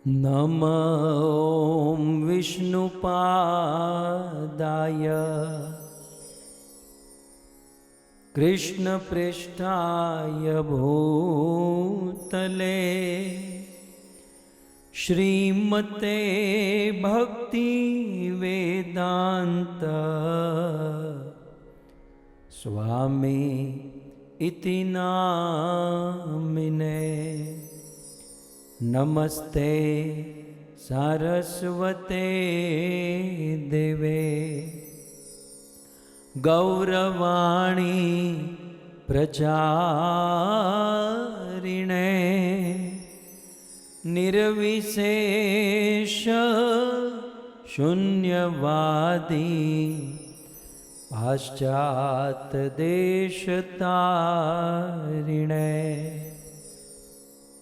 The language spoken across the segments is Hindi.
नमः ॐ विष्णुपादाय कृष्णपृष्ठाय भूतले श्रीमते भक्तिवेदान्त स्वामी इति नामिने। नमस्ते सारस्वते देवे गौरवाणी प्रचारिणे निर्विशेष शून्यवादी पाश्चात देशतारिणे।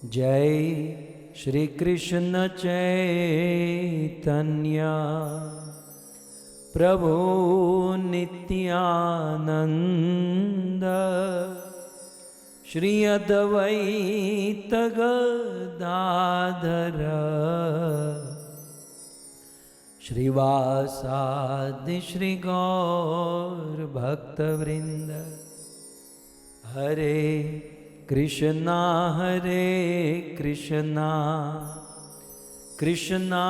जय श्री कृष्ण चैतन्य प्रभु नित्यानंद श्री अद्वैत गदाधर श्रीवासादि श्री गौर भक्तवृंद। हरे कृष्णा कृष्णा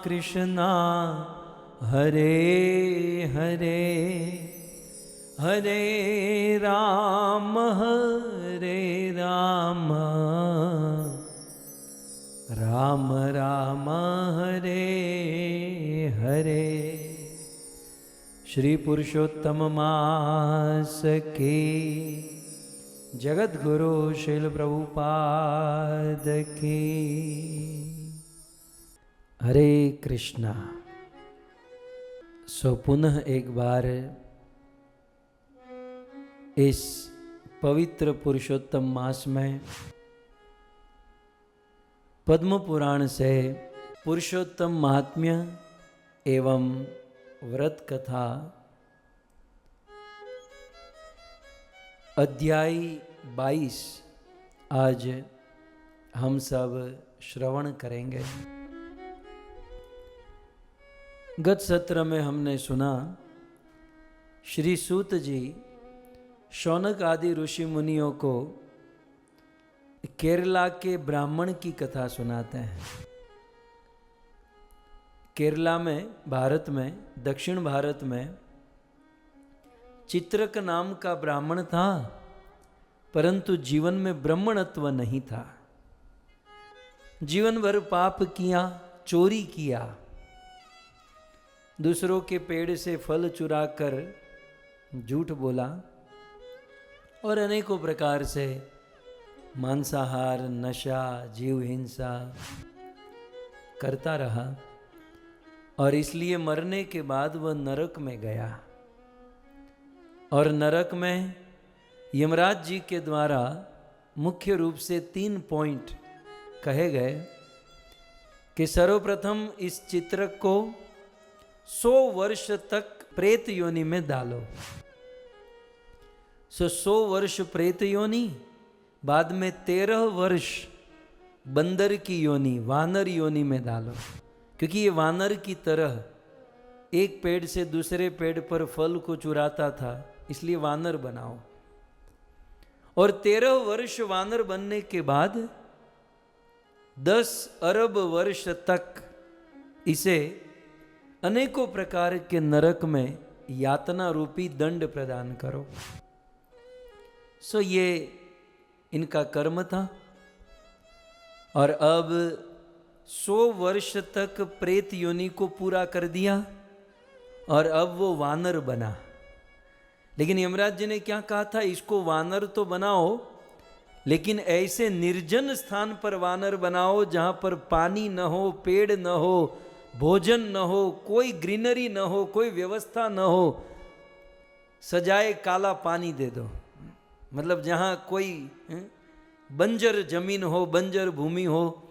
कृष्णा हरे हरे, हरे राम राम राम हरे हरे। श्री पुरुषोत्तम मास की जगत गुरु श्रील प्रभुपाद की। हरे कृष्णा। सो पुनः एक बार इस पवित्र पुरुषोत्तम मास में पद्म पुराण से पुरुषोत्तम महात्म्य एवं व्रत कथा अध्याय 22 आज हम सब श्रवण करेंगे। गत सत्र में हमने सुना श्री सूत जी शौनक आदि ऋषि मुनियों को केरला के ब्राह्मण की कथा सुनाते हैं। केरला में, भारत में, दक्षिण भारत में चित्रक नाम का ब्राह्मण था, परंतु जीवन में ब्राह्मणत्व नहीं था। जीवन भर पाप किया, चोरी किया, दूसरों के पेड़ से फल चुराकर झूठ बोला और अनेकों प्रकार से मांसाहार, नशा, जीव हिंसा करता रहा और इसलिए मरने के बाद वह नरक में गया। और नरक में यमराज जी के द्वारा मुख्य रूप से 3 पॉइंट कहे गए कि सर्वप्रथम इस चित्रक को 100 वर्ष तक प्रेत योनि में डालो। 100 वर्ष प्रेत योनि, बाद में 13 वर्ष बंदर की योनि, वानर योनि में डालो, क्योंकि ये वानर की तरह एक पेड़ से दूसरे पेड़ पर फल को चुराता था, इसलिए वानर बनाओ। और 13 वर्ष वानर बनने के बाद 10 अरब वर्ष तक इसे अनेकों प्रकार के नरक में यातना रूपी दंड प्रदान करो। सो ये इनका कर्म था। और अब 100 वर्ष तक प्रेत योनि को पूरा कर दिया और अब वो वानर बना। लेकिन यमराज जी ने क्या कहा था, इसको वानर तो बनाओ, लेकिन ऐसे निर्जन स्थान पर वानर बनाओ जहां पर पानी न हो, पेड़ न हो, भोजन न हो, कोई ग्रीनरी न हो, कोई व्यवस्था न हो। सजाए काला पानी दे दो, मतलब जहां कोई बंजर जमीन हो, बंजर भूमि हो,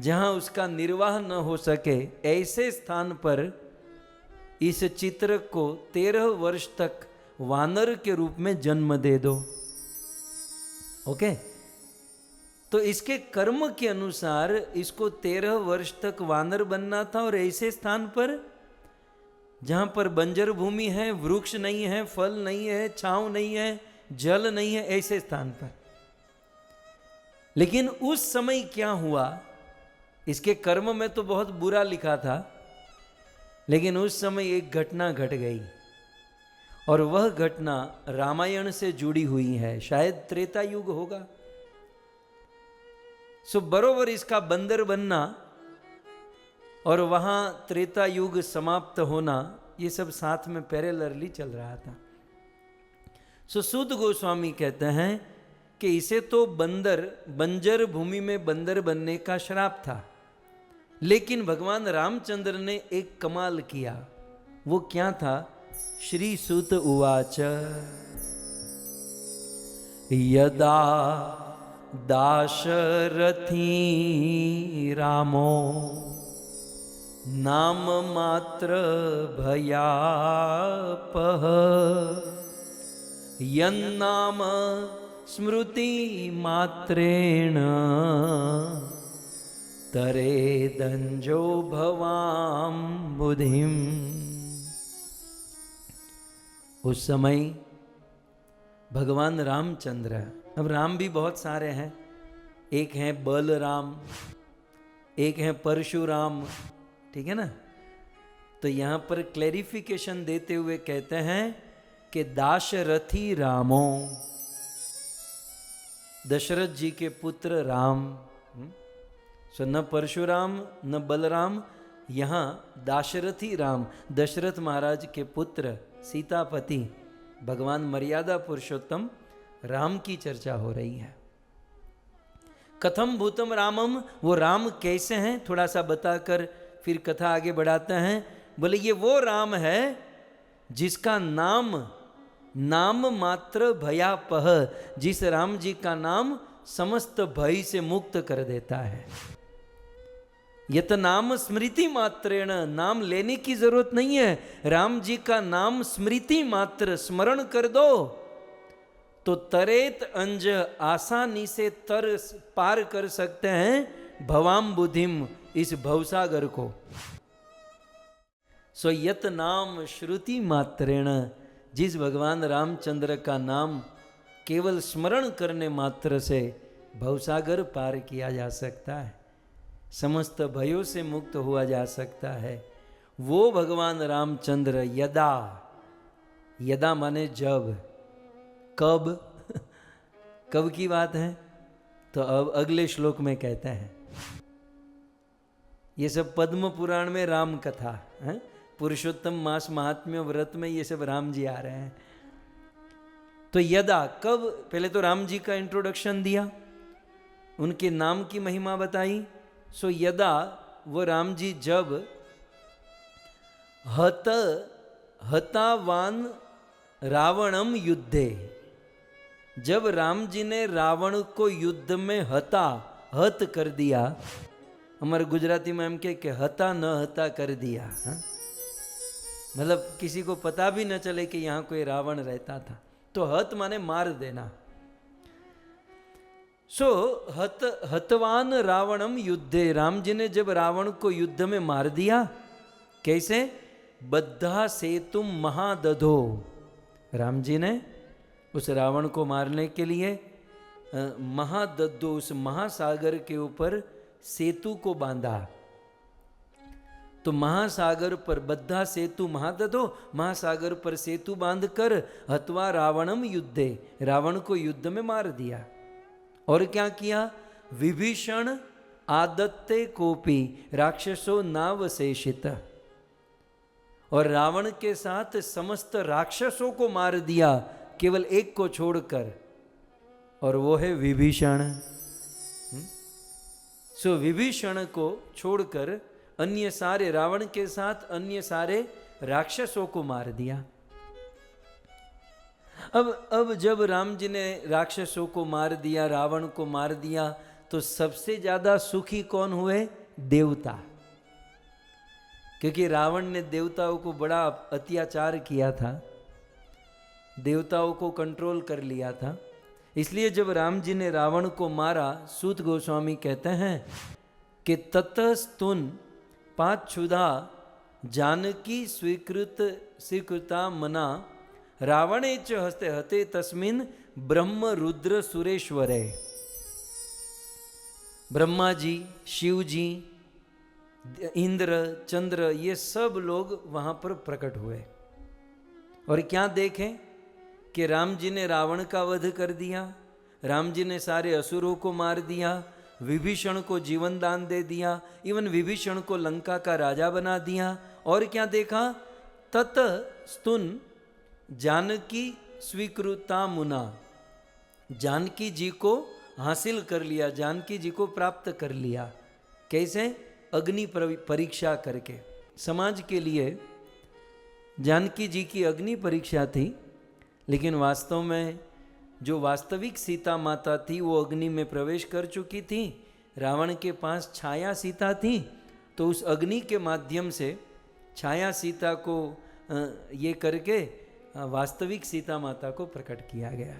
जहां उसका निर्वाह न हो सके, ऐसे स्थान पर इस चित्र को 13 वर्ष तक वानर के रूप में जन्म दे दो। ओके, तो इसके कर्म के अनुसार इसको 13 वर्ष तक वानर बनना था, और ऐसे स्थान पर जहां पर बंजर भूमि है, वृक्ष नहीं है, फल नहीं है, छांव नहीं है, जल नहीं है, ऐसे स्थान पर। लेकिन उस समय क्या हुआ, इसके कर्म में तो बहुत बुरा लिखा था, लेकिन उस समय एक घटना घट गई, और वह घटना रामायण से जुड़ी हुई है। शायद त्रेता युग होगा। सो बरोबर इसका बंदर बनना और वहां त्रेता युग समाप्त होना, ये सब साथ में पैरेलली चल रहा था। सो सूत गोस्वामी कहते हैं कि इसे तो बंजर भूमि में बंदर बनने का श्राप था, लेकिन भगवान रामचंद्र ने एक कमाल किया। वो क्या था? श्री सूत उवाच यदा दाशरथी रामो नाम मात्र भयापह यन्नाम स्मृति मात्रेण तरे दंजो भवाम बुधिम। उस समय भगवान रामचंद्र, अब राम भी बहुत सारे हैं, एक हैं बलराम, एक हैं परशुराम, ठीक है ना। तो यहां पर क्लैरिफिकेशन देते हुए कहते हैं कि दाशरथी रामो, दशरथ जी के पुत्र राम। सो न परशुराम न बलराम, यहां दाशरथी राम, दशरथ महाराज के पुत्र, सीतापति, भगवान मर्यादा पुरुषोत्तम राम की चर्चा हो रही है। कथम भूतम रामम, वो राम कैसे हैं थोड़ा सा बताकर फिर कथा आगे बढ़ाते हैं। बोले ये वो राम है जिसका नाम मात्र भयापह, जिस राम जी का नाम समस्त भय से मुक्त कर देता है। यत नाम स्मृति मात्रेण, नाम लेने की जरूरत नहीं है, राम जी का नाम स्मृति मात्र स्मरण कर दो तो तरेत अंज, आसानी से तर पार कर सकते हैं भवाम बुधिम, इस भवसागर को। सो यत नाम श्रुति मात्रेण, जिस भगवान रामचंद्र का नाम केवल स्मरण करने मात्र से भवसागर पार किया जा सकता है, समस्त भयों से मुक्त हुआ जा सकता है, वो भगवान रामचंद्र यदा, यदा माने जब, कब कब की बात है, तो अब अगले श्लोक में कहते हैं। ये सब पद्म पुराण में राम कथा है, पुरुषोत्तम मास महात्म्य व्रत में ये सब राम जी आ रहे हैं। तो यदा, कब, पहले तो राम जी का इंट्रोडक्शन दिया, उनके नाम की महिमा बताई। सो यदा, वो राम जी जब हतावान रावणम युद्धे, जब राम जी ने रावण को युद्ध में हत कर दिया, हमारे गुजराती में हम के हता न हता कर दिया, मतलब किसी को पता भी न चले कि यहाँ कोई रावण रहता था, तो हत माने मार देना। सो हतवान रावणम युद्धे, राम जी ने जब रावण को युद्ध में मार दिया, कैसे? बद्धा सेतुम महादधो, राम जी ने उस रावण को मारने के लिए महादधो, उस महासागर के ऊपर सेतु को बांधा। तो महासागर पर बद्धा सेतु महादधो, महासागर पर सेतु बांधकर हत्वा रावणम युद्धे, रावण को युद्ध में मार दिया। और क्या किया? विभीषण आदत्ते कोपी राक्षसो नावशेषित, और रावण के साथ समस्त राक्षसों को मार दिया, केवल एक को छोड़कर, और वो है विभीषण। सो विभीषण को छोड़कर अन्य सारे, रावण के साथ अन्य सारे राक्षसों को मार दिया। अब जब राम जी ने राक्षसों को मार दिया, रावण को मार दिया, तो सबसे ज्यादा सुखी कौन हुए? देवता। क्योंकि रावण ने देवताओं को बड़ा अत्याचार किया था, देवताओं को कंट्रोल कर लिया था, इसलिए जब राम जी ने रावण को मारा, सूत गोस्वामी कहते हैं कि ततस्तुन पांच क्षुधा जानकी स्वीकृता मना रावणे च हस्ते हते तस्मिन ब्रह्म रुद्र सुरेश्वरे। ब्रह्मा जी, शिव जी, इंद्र, चंद्र, ये सब लोग वहां पर प्रकट हुए और क्या देखें कि राम जी ने रावण का वध कर दिया, राम जी ने सारे असुरों को मार दिया, विभीषण को जीवन दान दे दिया, इवन विभीषण को लंका का राजा बना दिया। और क्या देखा? तत स्तुन जानकी स्वीकृता मुना, जानकी जी को हासिल कर लिया, जानकी जी को प्राप्त कर लिया। कैसे? अग्नि परीक्षा करके। समाज के लिए जानकी जी की अग्नि परीक्षा थी, लेकिन वास्तव में जो वास्तविक सीता माता थी वो अग्नि में प्रवेश कर चुकी थी। रावण के पास छाया सीता थी, तो उस अग्नि के माध्यम से छाया सीता को ये करके वास्तविक सीता माता को प्रकट किया गया।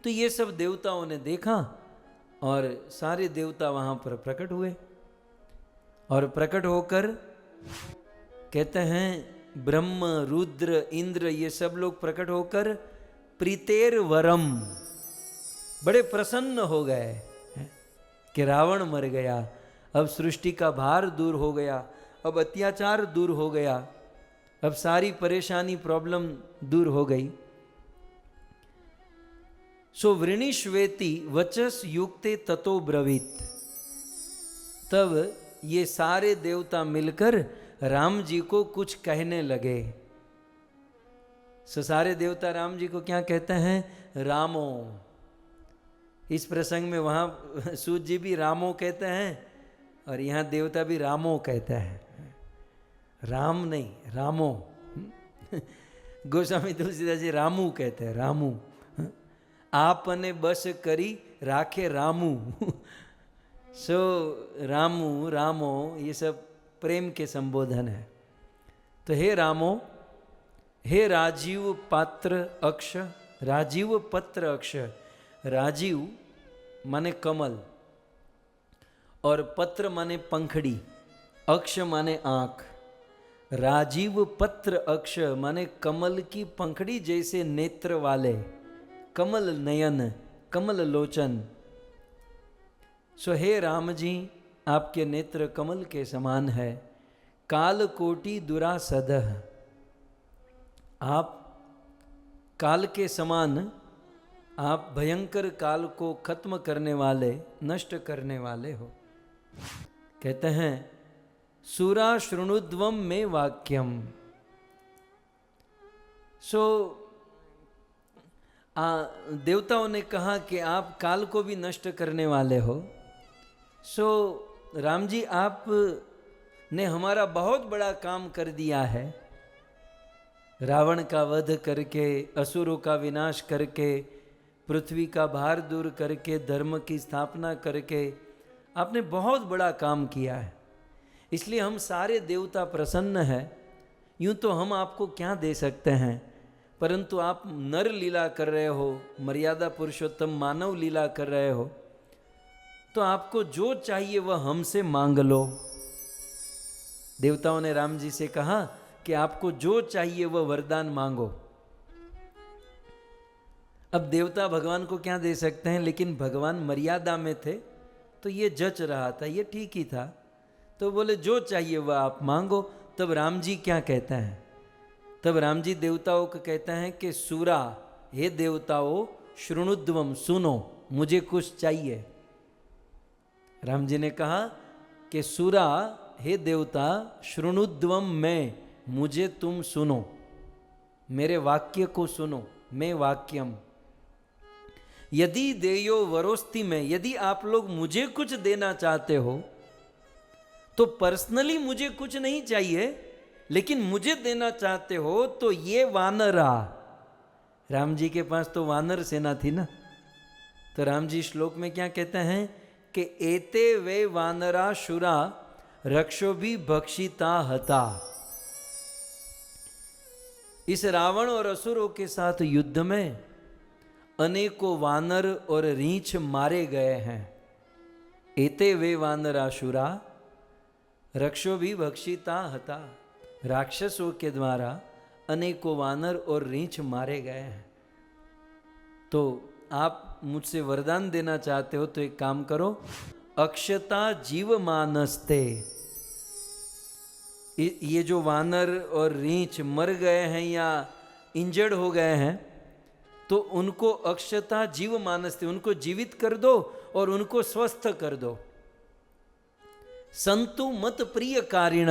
तो ये सब देवताओं ने देखा और सारे देवता वहाँ पर प्रकट हुए और प्रकट होकर कहते हैं ब्रह्म, रुद्र, इंद्र, ये सब लोग प्रकट होकर प्रीतेर वरम, बड़े प्रसन्न हो गए कि रावण मर गया, अब सृष्टि का भार दूर हो गया, अब अत्याचार दूर हो गया, अब सारी परेशानी, प्रॉब्लम दूर हो गई। सो वृणीश्वेति वचस युक्ते ततो ब्रवीत, तब ये सारे देवता मिलकर राम जी को कुछ कहने लगे। सो सारे देवता राम जी को क्या कहते हैं? रामो। इस प्रसंग में वहाँ सूत जी भी रामो कहते हैं और यहाँ देवता भी रामो कहते हैं, राम नहीं, रामो। गोस्वामी तुलसीदास जी रामू कहते हैं, रामू। आपने बस करी राखे रामू। सो रामू, रामो, ये सब प्रेम के संबोधन है। तो हे रामो, हे राजीव पात्र अक्ष, राजीव पत्र अक्ष, राजीव माने कमल और पत्र माने पंखड़ी, अक्ष माने आंख। राजीव पत्र अक्ष माने कमल की पंखड़ी जैसे नेत्र वाले, कमल नयन, कमल लोचन। सो हे राम जी, आपके नेत्र कमल के समान है। काल कोटि दुरासदः, आप काल के समान, आप भयंकर काल को खत्म करने वाले, नष्ट करने वाले हो। कहते हैं सूरा शृणुध्वम में वाक्यम। सो देवताओं ने कहा कि आप काल को भी नष्ट करने वाले हो। सो राम जी, आप ने हमारा बहुत बड़ा काम कर दिया है। रावण का वध करके, असुरों का विनाश करके, पृथ्वी का भार दूर करके, धर्म की स्थापना करके आपने बहुत बड़ा काम किया है। इसलिए हम सारे देवता प्रसन्न हैं। यूं तो हम आपको क्या दे सकते हैं, परंतु आप नर लीला कर रहे हो, मर्यादा पुरुषोत्तम मानव लीला कर रहे हो, तो आपको जो चाहिए वह हमसे मांग लो। देवताओं ने राम जी से कहा कि आपको जो चाहिए वह वरदान मांगो। अब देवता भगवान को क्या दे सकते हैं, लेकिन भगवान मर्यादा में थे तो ये जच रहा था, ये ठीक ही था। तो बोले जो चाहिए वह आप मांगो। तब राम जी क्या कहते हैं? तब राम जी देवताओं को कहते हैं कि सूरा, हे देवताओं, शृणुध्वम, सुनो, मुझे कुछ चाहिए। राम जी ने कहा कि सूरा, हे देवता, शृणुध्वम में, मुझे तुम सुनो, मेरे वाक्य को सुनो, मैं वाक्यम। यदि देयो वरोस्ति में, यदि आप लोग मुझे कुछ देना चाहते हो तो पर्सनली मुझे कुछ नहीं चाहिए, लेकिन मुझे देना चाहते हो तो ये वानरा, राम जी के पास तो वानर सेना थी ना, तो राम जी श्लोक में क्या कहते हैं कि एते वे वानरा शुरा रक्षोभि भक्षिता हता। इस रावण और असुरों के साथ युद्ध में अनेकों वानर और रीछ मारे गए हैं। एते वे वानरासुरा रक्षो भी भक्षिता हता। राक्षसों के द्वारा अनेकों वानर और रीछ मारे गए हैं। तो आप मुझसे वरदान देना चाहते हो तो एक काम करो, अक्षता जीव मानस्ते, ये जो वानर और रीछ मर गए हैं या इंजर्ड हो गए हैं, तो उनको अक्षता जीव मानस्ते, उनको जीवित कर दो और उनको स्वस्थ कर दो। संतु मत प्रिय कारिण,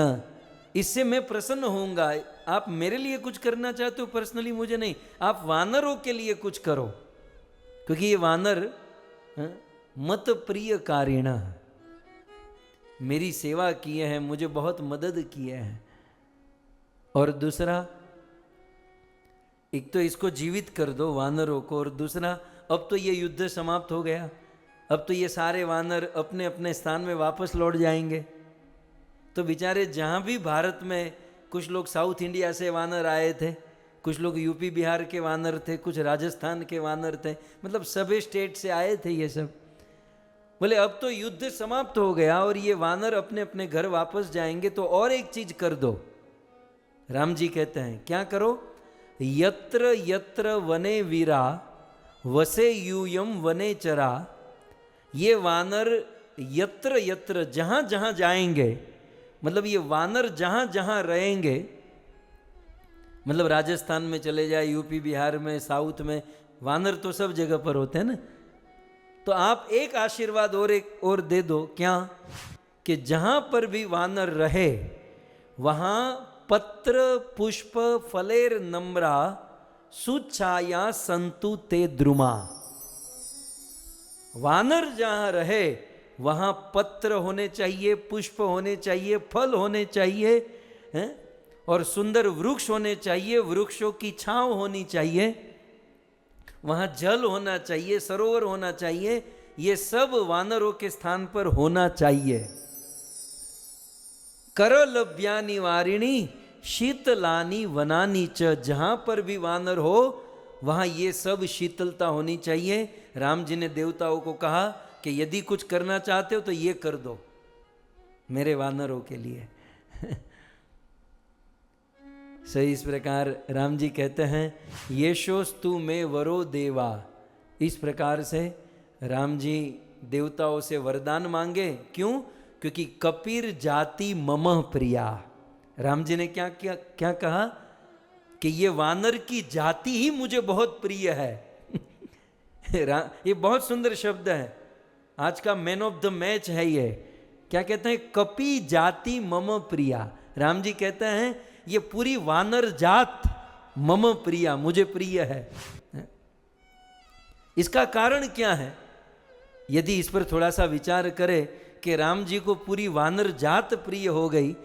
इससे मैं प्रसन्न होऊंगा। आप मेरे लिए कुछ करना चाहते हो पर्सनली, मुझे नहीं, आप वानरों के लिए कुछ करो, क्योंकि ये वानर मत प्रिय कारिण, मेरी सेवा किए हैं, मुझे बहुत मदद किए हैं। और दूसरा, एक तो इसको जीवित कर दो वानरों को, और दूसरा अब तो ये युद्ध समाप्त हो गया, अब तो ये सारे वानर अपने अपने स्थान में वापस लौट जाएंगे। तो बेचारे जहाँ भी भारत में, कुछ लोग साउथ इंडिया से वानर आए थे, कुछ लोग यूपी बिहार के वानर थे, कुछ राजस्थान के वानर थे, मतलब सभी स्टेट से आए थे ये सब। बोले अब तो युद्ध समाप्त हो गया और ये वानर अपने अपने घर वापस जाएंगे, तो और एक चीज कर दो। राम जी कहते हैं क्या करो, यत्र यत्र वने वीरा वसे यूयम वने चरा। ये वानर यत्र यत्र, जहां जहां जाएंगे, मतलब ये वानर जहां जहां रहेंगे, मतलब राजस्थान में चले जाए, यूपी बिहार में, साउथ में, वानर तो सब जगह पर होते हैं ना। तो आप एक आशीर्वाद और दे दो, क्या, कि जहां पर भी वानर रहे वहां पत्र पुष्प फलेर नम्रा सुछाया संतु ते द्रुमा। वानर जहां रहे वहां पत्र होने चाहिए, पुष्प होने चाहिए, फल होने चाहिए, हैं? और सुंदर वृक्ष होने चाहिए, वृक्षों की छांव होनी चाहिए, वहां जल होना चाहिए, सरोवर होना चाहिए। ये सब वानरों के स्थान पर होना चाहिए। करलभ्या निवारिणी शीतलानी वनानी च, जहां पर भी वानर हो वहां ये सब शीतलता होनी चाहिए। राम जी ने देवताओं को कहा कि यदि कुछ करना चाहते हो तो ये कर दो मेरे वानरों के लिए। सही इस प्रकार राम जी कहते हैं, येषोस्तु में वरो देवा। इस प्रकार से राम जी देवताओं से वरदान मांगे। क्यों? क्योंकि कपिर जाति मम प्रिया। राम जी ने क्या कहा कि ये वानर की जाति ही मुझे बहुत प्रिय है। ये बहुत सुंदर शब्द है, आज का मैन ऑफ द मैच है ये। क्या कहते हैं? कपि जाति मम प्रिया। राम जी कहते हैं ये पूरी वानर जात मम प्रिया, मुझे प्रिय है। इसका कारण क्या है? यदि इस पर थोड़ा सा विचार करें कि राम जी को पूरी वानर जात प्रिय हो गई,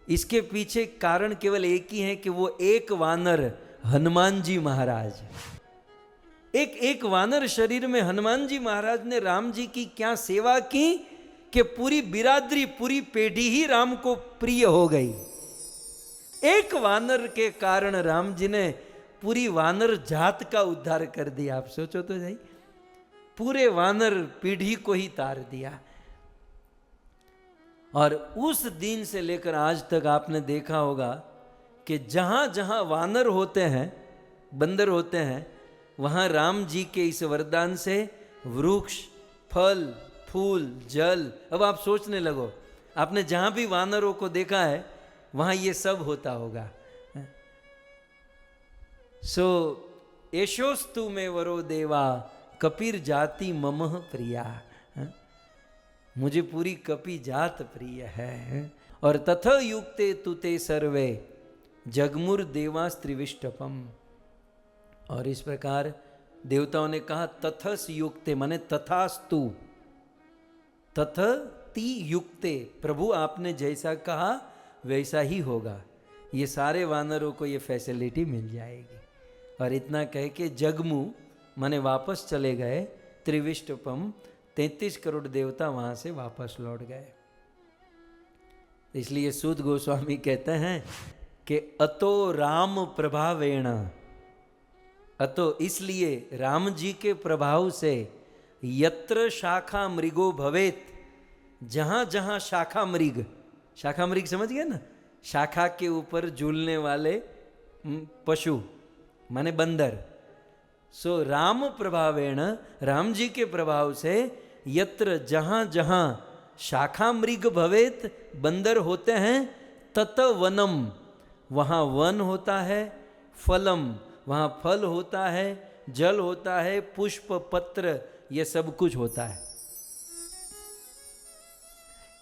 इसके पीछे कारण केवल एक ही है कि वो एक वानर हनुमान जी महाराज, एक वानर शरीर में हनुमान जी महाराज ने राम जी की क्या सेवा की कि पूरी बिरादरी, पूरी पीढ़ी ही राम को प्रिय हो गई। एक वानर के कारण राम जी ने पूरी वानर जात का उद्धार कर दिया। आप सोचो तो सही, पूरे वानर पीढ़ी को ही तार दिया। और उस दिन से लेकर आज तक आपने देखा होगा कि जहां जहां वानर होते हैं, बंदर होते हैं, वहां राम जी के इस वरदान से वृक्ष, फल, फूल, जल। अब आप सोचने लगो, आपने जहां भी वानरों को देखा है वहां ये सब होता होगा। सो एशोस्तु में वरो देवा कपिर जाति मम प्रिया। मुझे पूरी कपि जात प्रिय है। और तथा युक्ते तुते सर्वे जगमुर देवास त्रिविष्टपम। और इस प्रकार देवताओं ने कहा तथस युक्ते, माने तथास्तु, तथ ती युक्ते, प्रभु आपने जैसा कहा वैसा ही होगा। ये सारे वानरों को ये फैसिलिटी मिल जाएगी। और इतना कह के जगमु माने वापस चले गए, त्रिविष्टपम 33 करोड़ देवता वहां से वापस लौट गए। इसलिए सूत गोस्वामी कहते हैं कि अतो राम प्रभावेण, अतो इसलिए राम जी के प्रभाव से यत्र शाखा मृगो भवेत, जहां जहां शाखा मृग समझ गए ना, शाखा के ऊपर झूलने वाले पशु माने बंदर। सो राम प्रभावेण, राम जी के प्रभाव से यत्र जहां जहां शाखा मृग भवेत, बंदर होते हैं, तत वनम, वहां वन होता है, फलम वहां फल होता है, जल होता है, पुष्प पत्र ये सब कुछ होता है।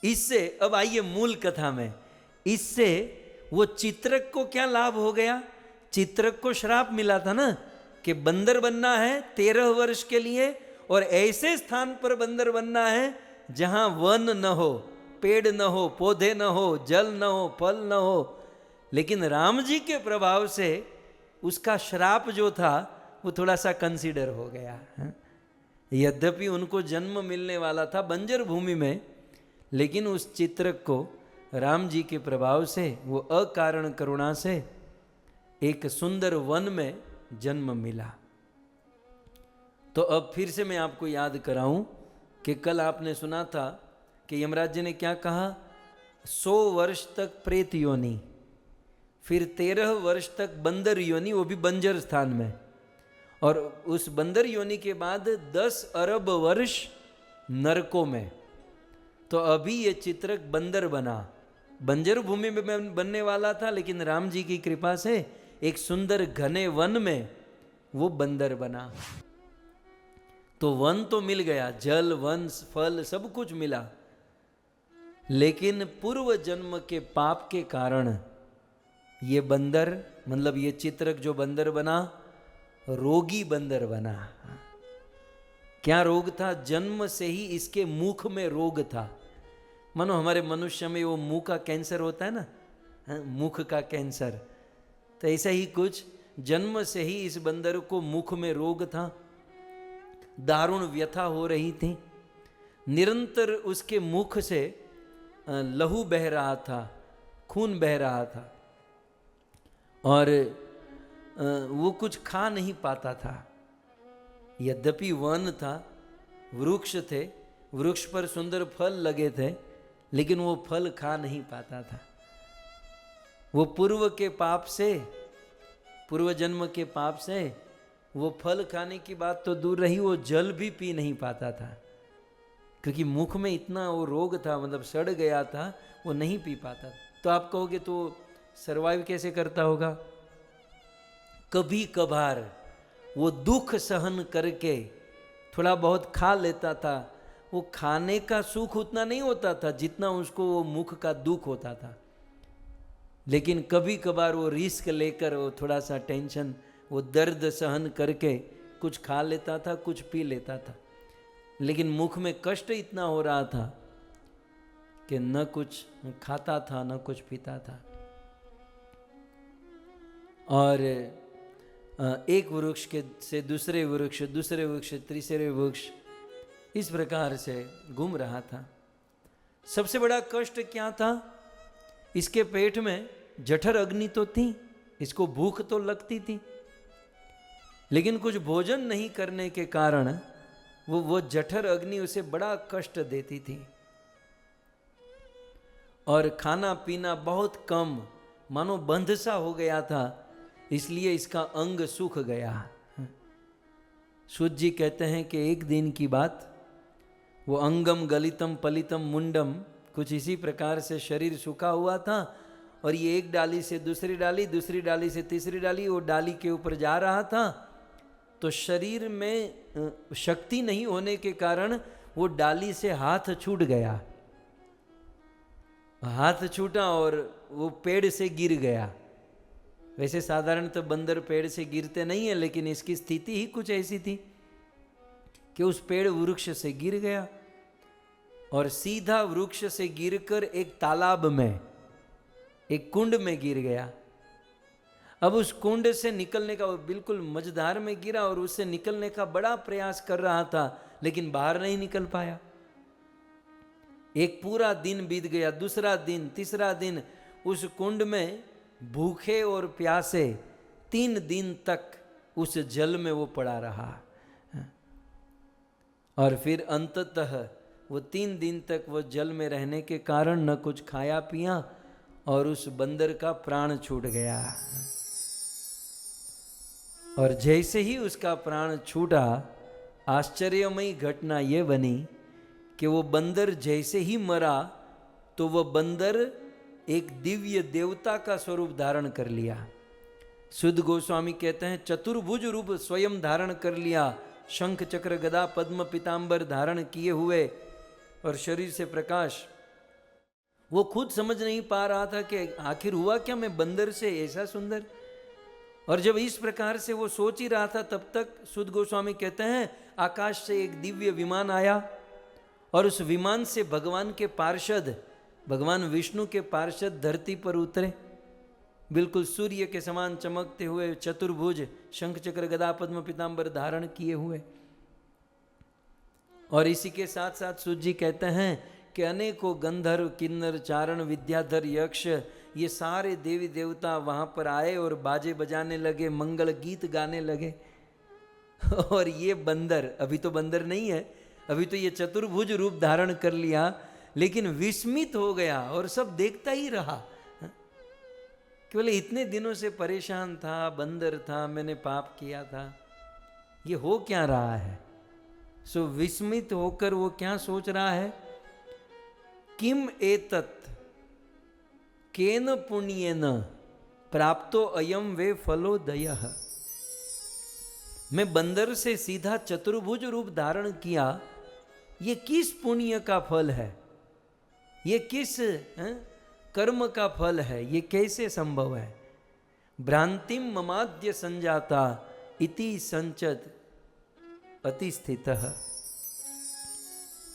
इससे अब आइए मूल कथा में, इससे वो चित्रक को क्या लाभ हो गया? चित्रक को श्राप मिला था ना कि बंदर बनना है 13 वर्ष के लिए, और ऐसे स्थान पर बंदर बनना है जहां वन न हो, पेड़ न हो, पौधे न हो, जल न हो, फल न हो। लेकिन राम जी के प्रभाव से उसका श्राप जो था वो थोड़ा सा कंसीडर हो गया। यद्यपि उनको जन्म मिलने वाला था बंजर भूमि में, लेकिन उस चित्रक को राम जी के प्रभाव से, वो अकारण करुणा से एक सुंदर वन में जन्म मिला। तो अब फिर से मैं आपको याद कराऊं कि कल आपने सुना था कि यमराज जी ने क्या कहा, 100 वर्ष तक प्रेत योनि, फिर 13 वर्ष तक बंदर योनि, वो भी बंजर स्थान में, और उस बंदर योनि के बाद 10 अरब वर्ष नरकों में। तो अभी ये चित्रक बंदर बना, बंजर भूमि में बनने वाला था, लेकिन राम जी की कृपा से एक सुंदर घने वन में वो बंदर बना। तो वन तो मिल गया, जल वन फल सब कुछ मिला, लेकिन पूर्व जन्म के पाप के कारण ये बंदर, मतलब ये चित्रक जो बंदर बना, रोगी बंदर बना। क्या रोग था? जन्म से ही इसके मुख में रोग था। मानो हमारे मनुष्य में वो मुंह का कैंसर होता है ना, मुख का कैंसर, तो ऐसा ही कुछ जन्म से ही इस बंदर को मुख में रोग था, दारुण व्यथा हो रही थी, निरंतर उसके मुख से लहू बह रहा था, खून बह रहा था, और वो कुछ खा नहीं पाता था। यद्यपि वन था, वृक्ष थे, वृक्ष पर सुंदर फल लगे थे, लेकिन वो फल खा नहीं पाता था। वो पूर्व के पाप से, पूर्व जन्म के पाप से वो फल खाने की बात तो दूर रही, वो जल भी पी नहीं पाता था, क्योंकि मुख में इतना वो रोग था, मतलब सड़ गया था, वो नहीं पी पाता। तो आप कहोगे तो सरवाइव कैसे करता होगा? कभी कभार वो दुख सहन करके थोड़ा बहुत खा लेता था। वो खाने का सुख उतना नहीं होता था जितना उसको वो मुख का दुख होता था, लेकिन कभी कभार वो रिस्क लेकर, वो थोड़ा सा टेंशन, वो दर्द सहन करके कुछ खा लेता था, कुछ पी लेता था, लेकिन मुख में कष्ट इतना हो रहा था कि न कुछ खाता था न कुछ पीता था। और एक वृक्ष के से दूसरे वृक्ष, दूसरे वृक्ष तीसरे वृक्ष, इस प्रकार से घूम रहा था। सबसे बड़ा कष्ट क्या था? इसके पेट में जठर अग्नि तो थी, इसको भूख तो लगती थी, लेकिन कुछ भोजन नहीं करने के कारण वो जठर अग्नि उसे बड़ा कष्ट देती थी, और खाना पीना बहुत कम, मानो बंध सा हो गया था, इसलिए इसका अंग सूख गया। सूत जी कहते हैं कि एक दिन की बात, वो अंगम गलितम पलितम मुंडम, कुछ इसी प्रकार से शरीर सूखा हुआ था, और ये एक डाली से दूसरी डाली, दूसरी डाली से तीसरी डाली, वो डाली के ऊपर जा रहा था, तो शरीर में शक्ति नहीं होने के कारण वो डाली से हाथ छूट गया, हाथ छूटा और वो पेड़ से गिर गया। वैसे साधारणतः बंदर पेड़ से गिरते नहीं है, लेकिन इसकी स्थिति ही कुछ ऐसी थी कि उस पेड़ वृक्ष से गिर गया, और सीधा वृक्ष से गिरकर एक तालाब में, एक कुंड में गिर गया। अब उस कुंड से निकलने का, वो बिल्कुल मझधार में गिरा और उससे निकलने का बड़ा प्रयास कर रहा था, लेकिन बाहर नहीं निकल पाया। एक पूरा दिन बीत गया, दूसरा दिन, तीसरा दिन, उस कुंड में भूखे और प्यासे 3 दिन तक उस जल में वो पड़ा रहा। और फिर अंततः वो 3 दिन तक वो जल में रहने के कारण न कुछ खाया पिया और उस बंदर का प्राण छूट गया। और जैसे ही उसका प्राण छूटा, आश्चर्यमयी घटना ये बनी कि वो बंदर जैसे ही मरा तो वह बंदर एक दिव्य देवता का स्वरूप धारण कर लिया। सुध गोस्वामी कहते हैं चतुर्भुज रूप स्वयं धारण कर लिया, शंख चक्र गदा पद्म पीतांबर धारण किए हुए और शरीर से प्रकाश। वो खुद समझ नहीं पा रहा था कि आखिर हुआ क्या, मैं बंदर से ऐसा सुंदर। और जब इस प्रकार से वो सोच ही रहा था तब तक सुध गोस्वामी कहते हैं आकाश से एक दिव्य विमान आया और उस विमान से भगवान के पार्षद, भगवान विष्णु के पार्षद धरती पर उतरे, बिल्कुल सूर्य के समान चमकते हुए, चतुर्भुज, शंख चक्र गदा पद्म पीतांबर धारण किए हुए। और इसी के साथ साथ सूत जी कहते हैं कि अनेकों गंधर्व किन्नर चारण विद्याधर यक्ष ये सारे देवी देवता वहां पर आए और बाजे बजाने लगे, मंगल गीत गाने लगे। और ये बंदर, अभी तो बंदर नहीं है, अभी तो ये चतुर्भुज रूप धारण कर लिया, लेकिन विस्मित हो गया और सब देखता ही रहा। केवल इतने दिनों से परेशान था, बंदर था, मैंने पाप किया था, ये हो क्या रहा है। सो विस्मित होकर वो क्या सोच रहा है, किम एतत् केन पुण्येन प्राप्तो अयम वे फलोदयः। मैं बंदर से सीधा चतुर्भुज रूप धारण किया, ये किस पुण्य का फल है, ये किस कर्म का फल है, ये कैसे संभव है। भ्रांतिम ममाद्य संजाता इति संचत अतिस्थितः।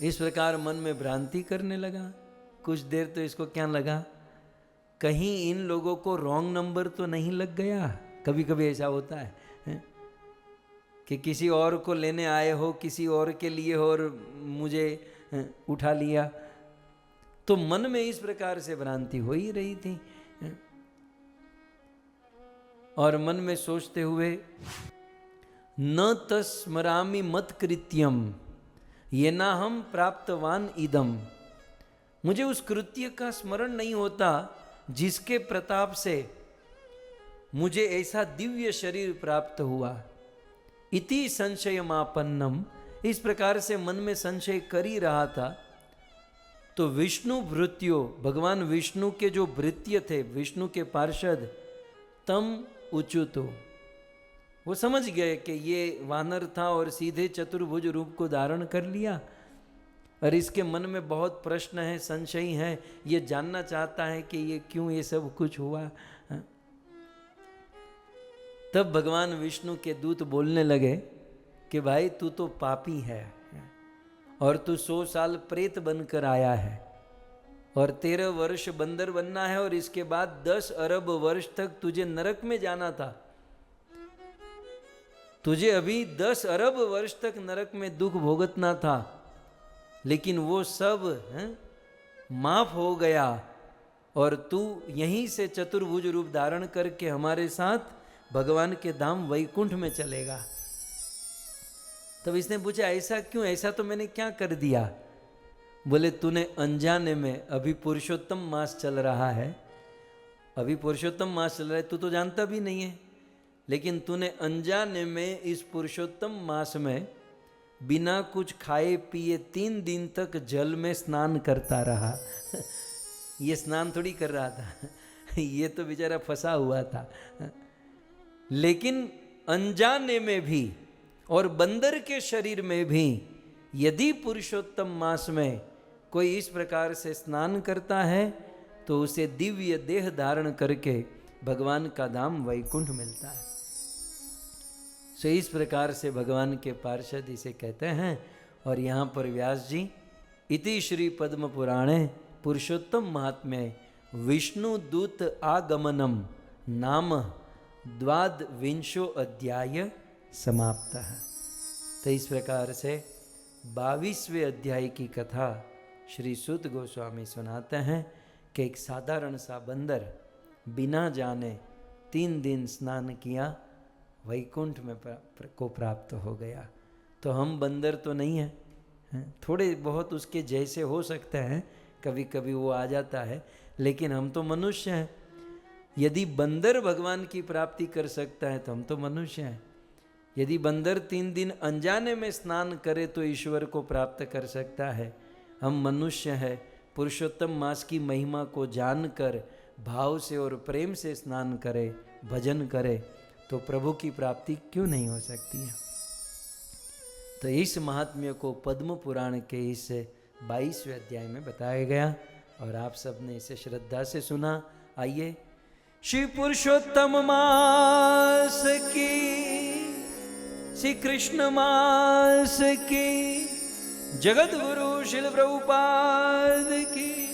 इस प्रकार मन में भ्रांति करने लगा। कुछ देर तो इसको क्या लगा, कहीं इन लोगों को रॉन्ग नंबर तो नहीं लग गया। कभी कभी ऐसा होता है कि किसी और को लेने आए हो, किसी और के लिए हो और मुझे उठा लिया। तो मन में इस प्रकार से भ्रांति हो ही रही थी। और मन में सोचते हुए न तस्मरामि मत कृत्यम ये ना हम प्राप्तवान इदम। मुझे उस कृत्य का स्मरण नहीं होता जिसके प्रताप से मुझे ऐसा दिव्य शरीर प्राप्त हुआ। इति संशयमापन्नम, इस प्रकार से मन में संशय कर ही रहा था। तो विष्णु भृत्यो, भगवान विष्णु के जो भृत्य थे, विष्णु के पार्षद, तम उच्युतो, वो समझ गए कि ये वानर था और सीधे चतुर्भुज रूप को धारण कर लिया और इसके मन में बहुत प्रश्न है, संशय है, ये जानना चाहता है कि ये क्यों ये सब कुछ हुआ। तब भगवान विष्णु के दूत बोलने लगे कि भाई तू तो पापी है और तू 100 साल प्रेत बनकर आया है और 13 वर्ष बंदर बनना है और इसके बाद 10 अरब वर्ष तक तुझे नरक में जाना था। तुझे अभी 10 अरब वर्ष तक नरक में दुख भोगतना था, लेकिन वो सब माफ हो गया और तू यहीं से चतुर्भुज रूप धारण करके हमारे साथ भगवान के धाम वैकुंठ में चलेगा। तब इसने पूछा ऐसा क्यों, ऐसा तो मैंने क्या कर दिया। बोले तूने अनजाने में, अभी पुरुषोत्तम मास चल रहा है, अभी पुरुषोत्तम मास चल रहा है, तू तो जानता भी नहीं है, लेकिन तूने अनजाने में इस पुरुषोत्तम मास में बिना कुछ खाए पिए 3 दिन तक जल में स्नान करता रहा। ये स्नान थोड़ी कर रहा था, ये तो बेचारा फंसा हुआ था। लेकिन अनजाने में भी और बंदर के शरीर में भी यदि पुरुषोत्तम मास में कोई इस प्रकार से स्नान करता है तो उसे दिव्य देह धारण करके भगवान का धाम वैकुंठ मिलता है। सो इस प्रकार से भगवान के पार्षद इसे कहते हैं। और यहाँ पर व्यास जी इति श्री पद्म पुराणे पुरुषोत्तम महात्म्य विष्णु दूत आगमनम नाम 22 अध्याय समाप्त है। तो इस प्रकार से 22वें अध्याय की कथा श्री सूत गोस्वामी सुनाते हैं कि एक साधारण सा बंदर बिना जाने 3 दिन स्नान किया वैकुंठ में को प्राप्त हो गया। तो हम बंदर तो नहीं हैं, थोड़े बहुत उसके जैसे हो सकते हैं, कभी कभी वो आ जाता है, लेकिन हम तो मनुष्य हैं। यदि बंदर भगवान की प्राप्ति कर सकता है तो हम तो मनुष्य हैं। यदि बंदर 3 दिन अनजाने में स्नान करे तो ईश्वर को प्राप्त कर सकता है, हम मनुष्य हैं। पुरुषोत्तम मास की महिमा को जानकर भाव से और प्रेम से स्नान करे, भजन करे, तो प्रभु की प्राप्ति क्यों नहीं हो सकती है। तो इस महात्म्य को पद्म पुराण के इस 22वें अध्याय में बताया गया और आप सब ने इसे श्रद्धा से सुना। आइए श्री पुरुषोत्तम मास की, श्री कृष्ण मास की, जगत गुरु श्रील प्रभुपाद की।